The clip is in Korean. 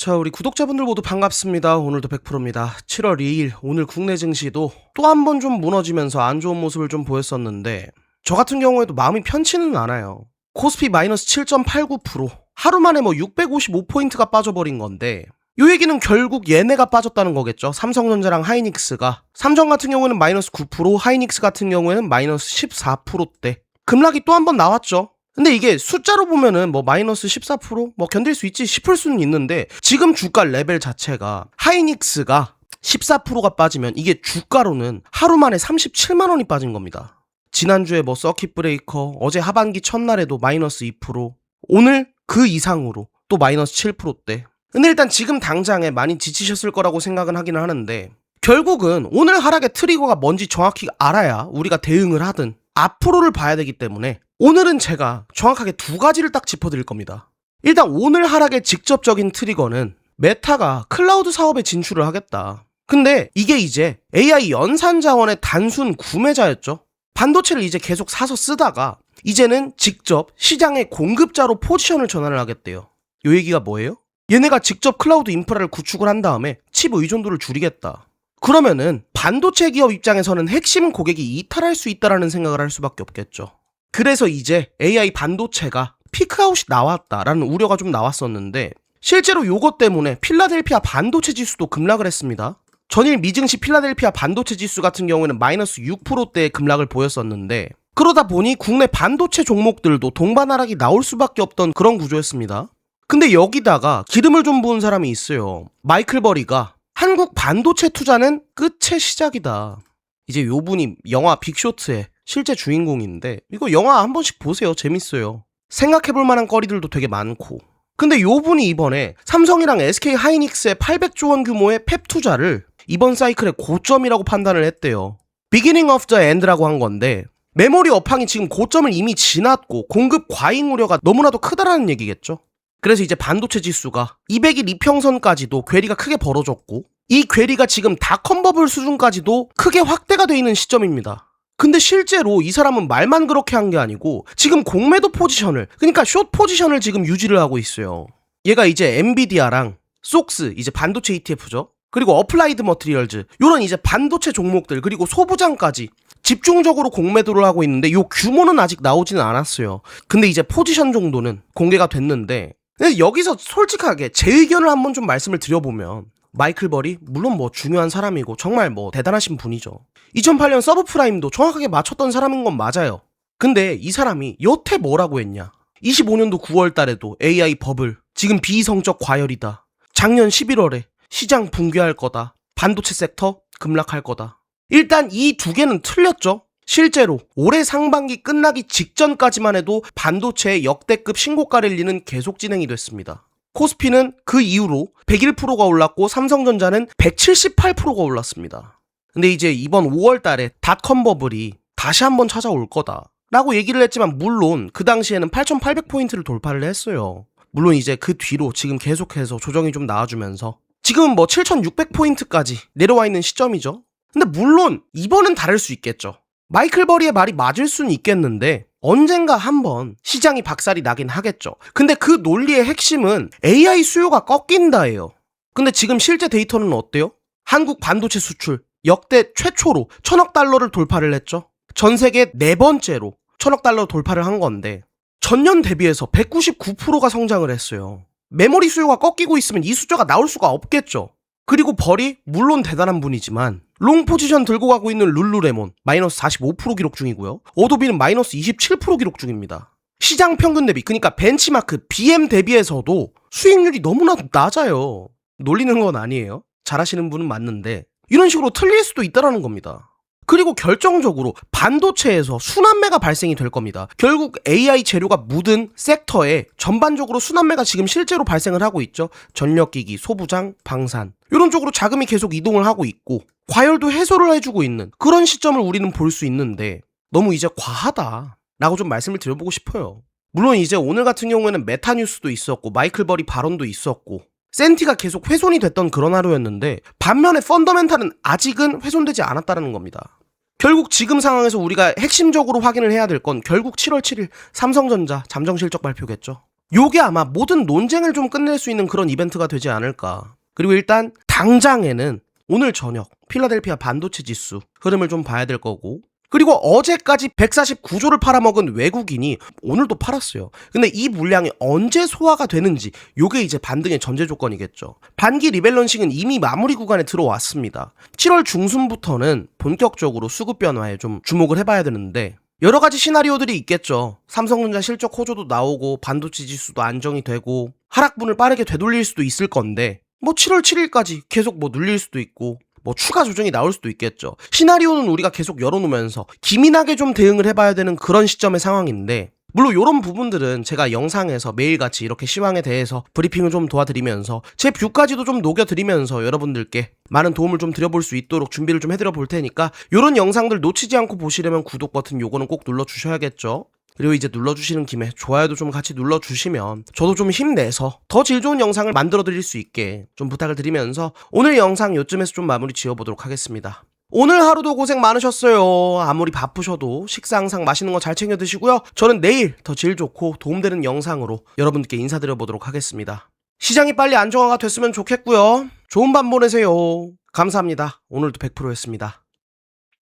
자, 우리 구독자분들 모두 반갑습니다. 오늘도 100%입니다. 7월 2일 오늘 국내 증시도 또 한 번 좀 무너지면서 안 좋은 모습을 좀 보였었는데 저 같은 경우에도 마음이 편치는 않아요. 코스피 마이너스 7.89%, 하루 만에 655포인트가 빠져버린 건데 요 얘기는 결국 얘네가 빠졌다는 거겠죠. 삼성전자랑 하이닉스가. 삼성 같은 경우에는 마이너스 9%, 하이닉스 같은 경우에는 마이너스 14%대. 급락이 또 한 번 나왔죠. 근데 이게 숫자로 보면은 마이너스 14% 견딜 수 있지 싶을 수는 있는데 지금 주가 레벨 자체가 하이닉스가 14%가 빠지면 이게 주가로는 하루 만에 37만 원이 빠진 겁니다. 지난주에 서킷 브레이커, 어제 하반기 첫날에도 마이너스 2%, 오늘 그 이상으로 또 마이너스 7%대. 근데 일단 지금 당장에 많이 지치셨을 거라고 생각은 하기는 하는데 결국은 오늘 하락의 트리거가 뭔지 정확히 알아야 우리가 대응을 하든 앞으로를 봐야 되기 때문에 오늘은 제가 정확하게 두 가지를 딱 짚어드릴 겁니다. 일단 오늘 하락의 직접적인 트리거는 메타가 클라우드 사업에 진출을 하겠다. 근데 이게 이제 AI 연산 자원의 단순 구매자였죠. 반도체를 이제 계속 사서 쓰다가 이제는 직접 시장의 공급자로 포지션을 전환을 하겠대요. 요 얘기가 뭐예요? 얘네가 직접 클라우드 인프라를 구축을 한 다음에 칩 의존도를 줄이겠다. 그러면은 반도체 기업 입장에서는 핵심 고객이 이탈할 수 있다라는 생각을 할 수밖에 없겠죠. 그래서 이제 AI 반도체가 피크아웃이 나왔다라는 우려가 좀 나왔었는데 실제로 요것 때문에 필라델피아 반도체 지수도 급락을 했습니다. 전일 미증시 필라델피아 반도체 지수 같은 경우에는 마이너스 6%대의 급락을 보였었는데 그러다 보니 국내 반도체 종목들도 동반 하락이 나올 수밖에 없던 그런 구조였습니다. 근데 여기다가 기름을 좀 부은 사람이 있어요. 마이클 버리가 한국 반도체 투자는 끝의 시작이다. 이제 요 분이 영화 빅쇼트의 실제 주인공인데 이거 영화 한 번씩 보세요. 재밌어요. 생각해볼 만한 거리들도 되게 많고. 근데 요 분이 이번에 삼성이랑 SK 하이닉스의 800조 원 규모의 팹 투자를 이번 사이클의 고점이라고 판단을 했대요. Beginning of the end라고 한 건데 메모리 업황이 지금 고점을 이미 지났고 공급 과잉 우려가 너무나도 크다라는 얘기겠죠. 그래서 이제 반도체 지수가 200일 이평선까지도 괴리가 크게 벌어졌고 이 괴리가 지금 닷컴버블 수준까지도 크게 확대가 돼 있는 시점입니다. 근데 실제로 이 사람은 말만 그렇게 한 게 아니고 지금 공매도 포지션을, 그러니까 숏 포지션을 지금 유지를 하고 있어요. 얘가 이제 엔비디아랑 속스, 이제 반도체 ETF죠. 그리고 어플라이드 머티리얼즈, 요런 이제 반도체 종목들, 그리고 소부장까지 집중적으로 공매도를 하고 있는데 요 규모는 아직 나오지는 않았어요. 근데 이제 포지션 정도는 공개가 됐는데 여기서 솔직하게 제 의견을 한번 좀 말씀을 드려보면 마이클 버리 물론 중요한 사람이고 정말 대단하신 분이죠. 2008년 서브프라임도 정확하게 맞췄던 사람인 건 맞아요. 근데 이 사람이 여태 뭐라고 했냐. 25년도 9월 달에도 AI 버블 지금 비이성적 과열이다. 작년 11월에 시장 붕괴할 거다. 반도체 섹터 급락할 거다. 일단 이 두 개는 틀렸죠. 실제로 올해 상반기 끝나기 직전까지만 해도 반도체의 역대급 신고가 랠리는 계속 진행이 됐습니다. 코스피는 그 이후로 101%가 올랐고 삼성전자는 178%가 올랐습니다. 근데 이제 이번 5월 달에 닷컴 버블이 다시 한번 찾아올 거다 라고 얘기를 했지만 물론 그 당시에는 8,800포인트를 돌파를 했어요. 물론 이제 그 뒤로 지금 계속해서 조정이 좀 나와주면서 지금은 7,600포인트까지 내려와 있는 시점이죠. 근데 물론 이번은 다를 수 있겠죠. 마이클 버리의 말이 맞을 수는 있겠는데 언젠가 한번 시장이 박살이 나긴 하겠죠. 근데 그 논리의 핵심은 AI 수요가 꺾인다예요. 근데 지금 실제 데이터는 어때요? 한국 반도체 수출 역대 최초로 1,000억 달러를 돌파를 했죠. 전 세계 네 번째로 1,000억 달러 돌파를 한 건데 전년 대비해서 199%가 성장을 했어요. 메모리 수요가 꺾이고 있으면 이 숫자가 나올 수가 없겠죠. 그리고 벌이 물론 대단한 분이지만 롱 포지션 들고 가고 있는 룰루레몬 마이너스 45% 기록 중이고요. 어도비는 마이너스 27% 기록 중입니다. 시장 평균 대비, 그러니까 벤치마크 BM 대비해서도 수익률이 너무나도 낮아요. 놀리는 건 아니에요. 잘하시는 분은 맞는데 이런 식으로 틀릴 수도 있다는 겁니다. 그리고 결정적으로 반도체에서 순환매가 발생이 될 겁니다. 결국 AI 재료가 묻은 섹터에 전반적으로 순환매가 지금 실제로 발생을 하고 있죠. 전력기기, 소부장, 방산 이런 쪽으로 자금이 계속 이동을 하고 있고 과열도 해소를 해주고 있는 그런 시점을 우리는 볼 수 있는데 너무 이제 과하다라고 좀 말씀을 드려보고 싶어요. 물론 이제 오늘 같은 경우에는 메타 뉴스도 있었고 마이클 버리 발언도 있었고 센티가 계속 훼손이 됐던 그런 하루였는데 반면에 펀더멘탈은 아직은 훼손되지 않았다는 겁니다. 결국 지금 상황에서 우리가 핵심적으로 확인을 해야 될 건 결국 7월 7일 삼성전자 잠정실적 발표겠죠. 요게 아마 모든 논쟁을 좀 끝낼 수 있는 그런 이벤트가 되지 않을까. 그리고 일단 당장에는 오늘 저녁 필라델피아 반도체 지수 흐름을 좀 봐야 될 거고, 그리고 어제까지 149조를 팔아먹은 외국인이 오늘도 팔았어요. 근데 이 물량이 언제 소화가 되는지, 요게 이제 반등의 전제 조건이겠죠. 반기 리밸런싱은 이미 마무리 구간에 들어왔습니다. 7월 중순부터는 본격적으로 수급 변화에 좀 주목을 해봐야 되는데, 여러 가지 시나리오들이 있겠죠. 삼성전자 실적 호조도 나오고 반도체 지수도 안정이 되고 하락분을 빠르게 되돌릴 수도 있을 건데, 뭐 7월 7일까지 계속 뭐 눌릴 수도 있고 뭐 추가 조정이 나올 수도 있겠죠. 시나리오는 우리가 계속 열어놓으면서 기민하게 좀 대응을 해봐야 되는 그런 시점의 상황인데, 물론 이런 부분들은 제가 영상에서 매일같이 이렇게 시황에 대해서 브리핑을 좀 도와드리면서 제 뷰까지도 좀 녹여드리면서 여러분들께 많은 도움을 좀 드려볼 수 있도록 준비를 좀 해드려 볼 테니까, 이런 영상들 놓치지 않고 보시려면 구독 버튼 요거는 꼭 눌러주셔야겠죠. 그리고 이제 눌러주시는 김에 좋아요도 좀 같이 눌러주시면 저도 좀 힘내서 더 질 좋은 영상을 만들어 드릴 수 있게 좀 부탁을 드리면서 오늘 영상 요쯤에서 좀 마무리 지어보도록 하겠습니다. 오늘 하루도 고생 많으셨어요. 아무리 바쁘셔도 식사 항상 맛있는 거 잘 챙겨 드시고요. 저는 내일 더 질 좋고 도움되는 영상으로 여러분께 인사드려 보도록 하겠습니다. 시장이 빨리 안정화가 됐으면 좋겠고요. 좋은 밤 보내세요. 감사합니다. 오늘도 100%였습니다.